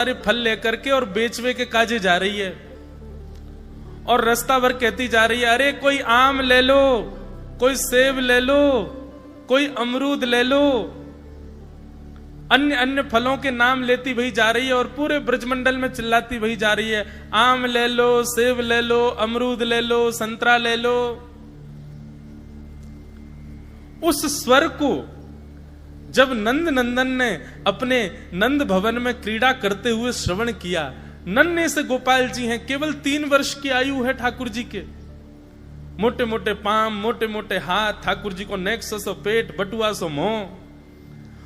सारे फल लेकर के और बेचवे के काजे जा रही है, और रास्ता भर कहती जा रही है, अरे कोई आम ले लो, कोई सेब ले लो, कोई अमरूद ले लो। अन्य अन्य फलों के नाम लेती वही जा रही है और पूरे ब्रजमंडल में चिल्लाती वही जा रही है, आम ले लो, सेब ले लो, अमरूद ले लो, संतरा ले लो। उस स्वर को जब नंद नंदन ने अपने नंद भवन में क्रीड़ा करते हुए श्रवण किया, नन्हे से गोपाल जी हैं, केवल 3 वर्ष की आयु है ठाकुर जी के, मोटे मोटे पांव, मोटे मोटे हाथ, ठाकुर जी को नेक्स सो पेट, बटुआ सो मुंह,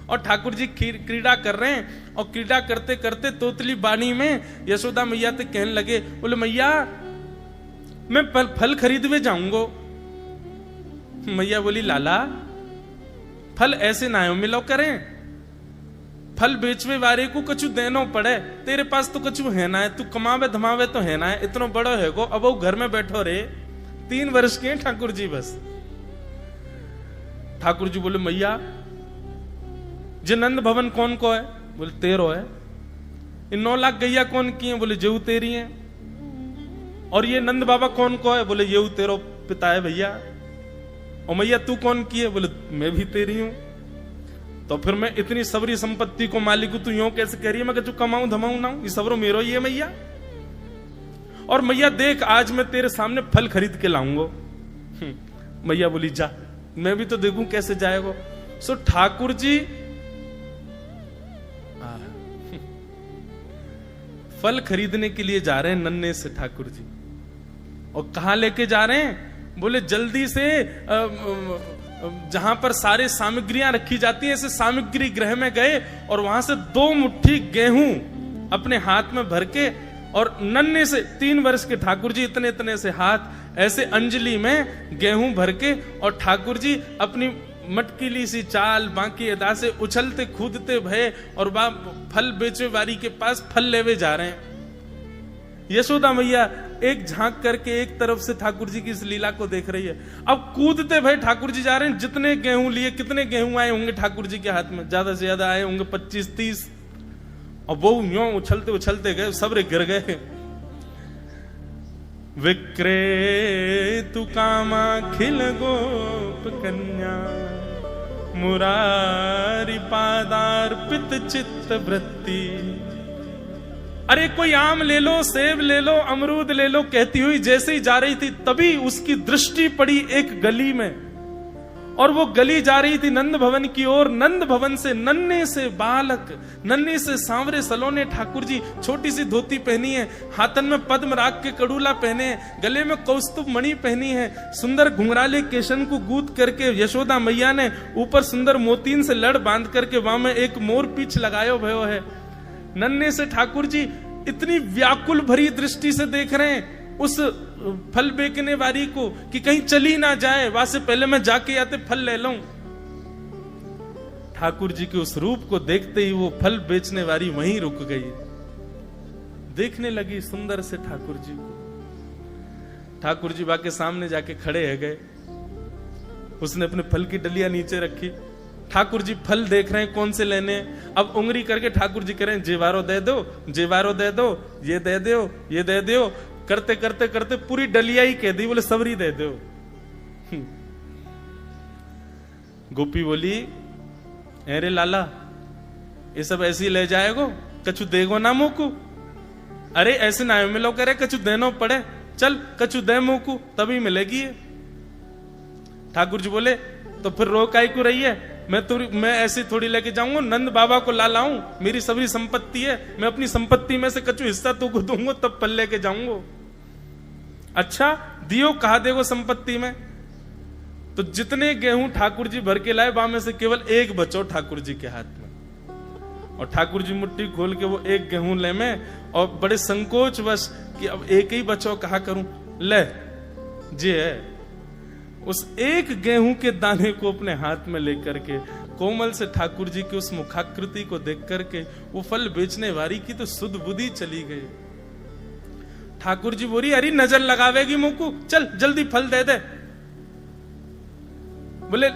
और ठाकुर जी क्रीड़ा कर रहे हैं। और क्रीड़ा करते करते तोतली बानी में यशोदा मैया तो कहने लगे, बोले मैया मैं फल खरीदवे जाऊंगो। मैया बोली, लाला फल ऐसे ना मिलो करें, फल बेचवे वाले को कछु देनो पड़े, तेरे पास तो कछु है ना है, तू कमावे धमावे तो है ना है, इतना बड़ो है गो, अब वो घर में बैठो रे, 3 वर्ष के हैं ठाकुर जी बस। ठाकुर जी बोले, मैया जे नंद भवन कौन को है? बोले 13 है। इन 9 लाख गैया कौन की है? बोले जेऊ तेरी है। और ये नंद बाबा कौन को है? बोले येऊ तेरो पिता है भैया। और मैया तू कौन की है? बोले मैं भी तेरी हूं। तो फिर मैं इतनी सबरी संपत्ति को मालिक हूं, तू यूं कैसे कह रही है? मैं जो कमाऊं धमाऊं ना, ये सबरो मेरो ही है मैया। और मैया देख आज मैं तेरे सामने फल खरीद के लाऊंगा। मैया बोली जा, मैं भी तो देखूं कैसे जाएगा। सो ठाकुर जी फल खरीदने के लिए जा रहे हैं नन्हे से ठाकुर जी। और कहां लेके जा रहे हैं? बोले जल्दी से जहां पर सारे सामग्रियां रखी जाती हैं, ऐसे सामग्री गृह में गए और वहां से 2 मुट्ठी गेहूं अपने हाथ में भर के, और नन्हे से 3 वर्ष के ठाकुर जी, इतने इतने से हाथ ऐसे अंजलि में गेहूं भर के, और ठाकुर जी अपनी मटकीली सी चाल बाकी अदा से उछलते कूदते भये और फल बेचे वारी के पास फल लेवे जा रहे हैं। यशोदा मैया एक झांक करके एक तरफ से ठाकुर जी की इस लीला को देख रही है। अब कूदते भये ठाकुर जी जा रहे हैं। जितने गेहूं लिए, कितने गेहूं आए होंगे ठाकुर जी के हाथ में? ज्यादा से ज्यादा आए होंगे 25-30। और वो यूं उछलते उछलते गए, सबरे गिर गए। विक्रेतु कामा खिल गोप कन्या, मुरारी पादार्पित चित्त वृत्ति। अरे कोई आम ले लो, सेब ले लो, अमरूद ले लो, कहती हुई जैसे ही जा रही थी, तभी उसकी दृष्टि पड़ी एक गली में, और वो गली जा रही थी नंद भवन की ओर। नंद भवन से नन्हे से बालक, नन्हे से सांवरे सलोने ठाकुर जी, छोटी सी धोती पहनी है, हाथन में पद्म राग के कड़ूला पहने हैं, गले में कौस्तुभ मणि पहनी है, सुंदर घुंघराले केशन को गूंथ करके यशोदा मैया ने ऊपर सुंदर मोतीन से लड़ बांध करके वहां में एक मोर पीछ लगायो भयो है। नन्हे से ठाकुर जी इतनी व्याकुल भरी दृष्टि से देख रहे हैं उस फल बेचने वाली को कि कहीं चली ना जाए, वहां से पहले मैं जाके आते फल ले लूं। ठाकुर जी के उस रूप को देखते ही वो फल बेचने वाली वहीं रुक गई, देखने लगी सुंदर से ठाकुर जी को। ठाकुर जी बाके सामने जाके खड़े है गए। उसने अपने फल की डलिया नीचे रखी। ठाकुर जी फल देख रहे हैं कौन से लेने। अब उंगली करके ठाकुर जी कह रहे हैं, जेवारो दे दो, जेवारो दे दो, ये दे दो, ये दे दो। करते करते करते पूरी डलिया ही कह दी। बोले सबरी दे दो। गोपी बोली, अरे लाला ये सब ऐसे ही ले जाएगो, कछु देगो ना मोकू? अरे ऐसे ना मिलो करे, कछु देनो पड़े, चल कछु दे मोकू तभी मिलेगी ये। ठाकुर जी बोले, तो फिर रो काई को रही है? मैं ऐसे थोड़ी लेके जाऊंगा, नंद बाबा को ला लाऊं, मेरी सभी संपत्ति है, मैं अपनी संपत्ति में से कछु हिस्सा तो को दूंगा तब पल लेके जाऊंगा। अच्छा दियो, कहा देगो संपत्ति में? तो जितने गेहूं ठाकुर जी भर के लाए, वहां में से केवल एक बचो ठाकुर जी के हाथ में। और ठाकुर जी मुट्ठी खोल के वो एक गेहूं ले में, और बड़े संकोच वश कि अब एक ही बचो, कहा करूं, ले जे है। उस एक गेहूं के दाने को अपने हाथ में लेकर के कोमल से ठाकुर जी की उस मुखाकृति को देख करके वो फल बेचने वाली की तो सुध बुद्धि चली गई। ठाकुर जी बोली, अरे नजर लगावेगी मुंह, चल जल्दी फल दे दे। बोले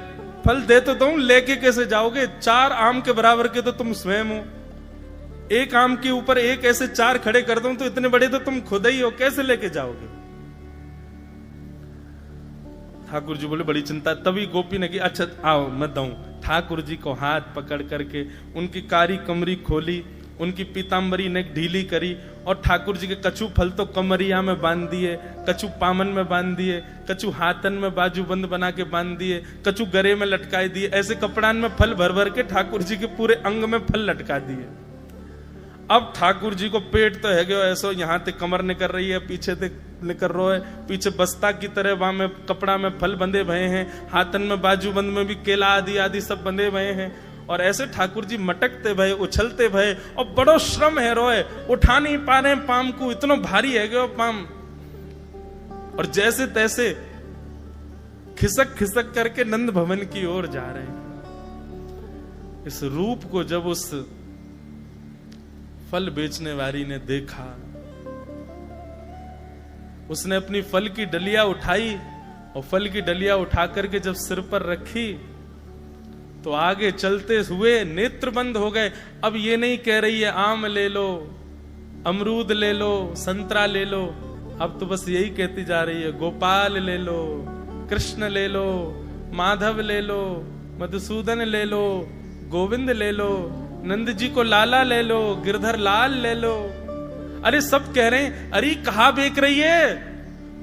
फल दे तो दूं, लेके कैसे जाओगे? 4 आम के बराबर के तो तुम स्वयं हो। एक आम के ऊपर एक ऐसे 4 खड़े कर दूं तो इतने बड़े तो तुम खुद ही हो, कैसे लेके जाओगे? ठाकुर जी बोले बड़ी चिंता। तभी गोपी ने की अच्छा आओ मैं दूं। ठाकुर जी को हाथ पकड़ करके उनकी कारी कमरी खोली, उनकी पीताम्बरी ने ढीली करी और ठाकुर जी के कछु फल तो कमरिया में बांध दिए, कछु पामन में बांध दिए, कछु हाथन में बाजूबंद बना के बांध दिए, कछु गरे में लटकाए दिए। ऐसे कपड़ान में फल भर भर के ठाकुर जी के पूरे अंग में फल लटका दिए। अब ठाकुर जी को पेट तो है गयो ऐसो, यहाँ ते कमर निकल रही है, पीछे ते निकल रहा है, पीछे बस्ता की तरह वहां में कपड़ा में फल बंधे भये हैं, हाथन में बाजूबंद में भी केला आदि आदि सब बंधे भये हैं। और ऐसे ठाकुर जी मटकते भये, उछलते भये और बड़ो श्रम है रोए, उठा नहीं पा रहे पाम को, इतना भारी है गयो पाम। और जैसे तैसे खिसक खिसक करके नंद भवन की ओर जा रहे हैं। इस रूप को जब उस फल बेचने वाली ने देखा, उसने अपनी फल की डलिया उठाई और फल की डलिया उठा करके जब सिर पर रखी तो आगे चलते हुए नेत्र बंद हो गए। अब ये नहीं कह रही है आम ले लो, अमरूद ले लो, संतरा ले लो, अब तो बस यही कहती जा रही है गोपाल ले लो, कृष्ण ले लो, माधव ले लो, मधुसूदन ले लो, गोविंद ले लो, नंद जी को लाला ले लो, गिरधर लाल ले लो। अरे सब कह रहे हैं अरे कहाँ बेच रही है?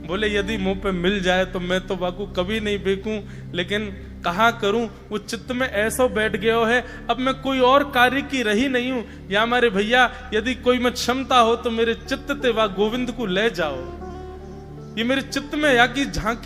बोले यदि मुंह पे मिल जाए तो मैं तो बाकू कभी नहीं बेचूं, लेकिन कहा करूं, वो चित्त में ऐसा बैठ गया है, अब मैं कोई और कार्य की रही नहीं हूं। या हमारे भैया यदि कोई में क्षमता हो तो मेरे चित्त ते वा गोविंद को ले जाओ, ये मेरे चित्त में या की झांकी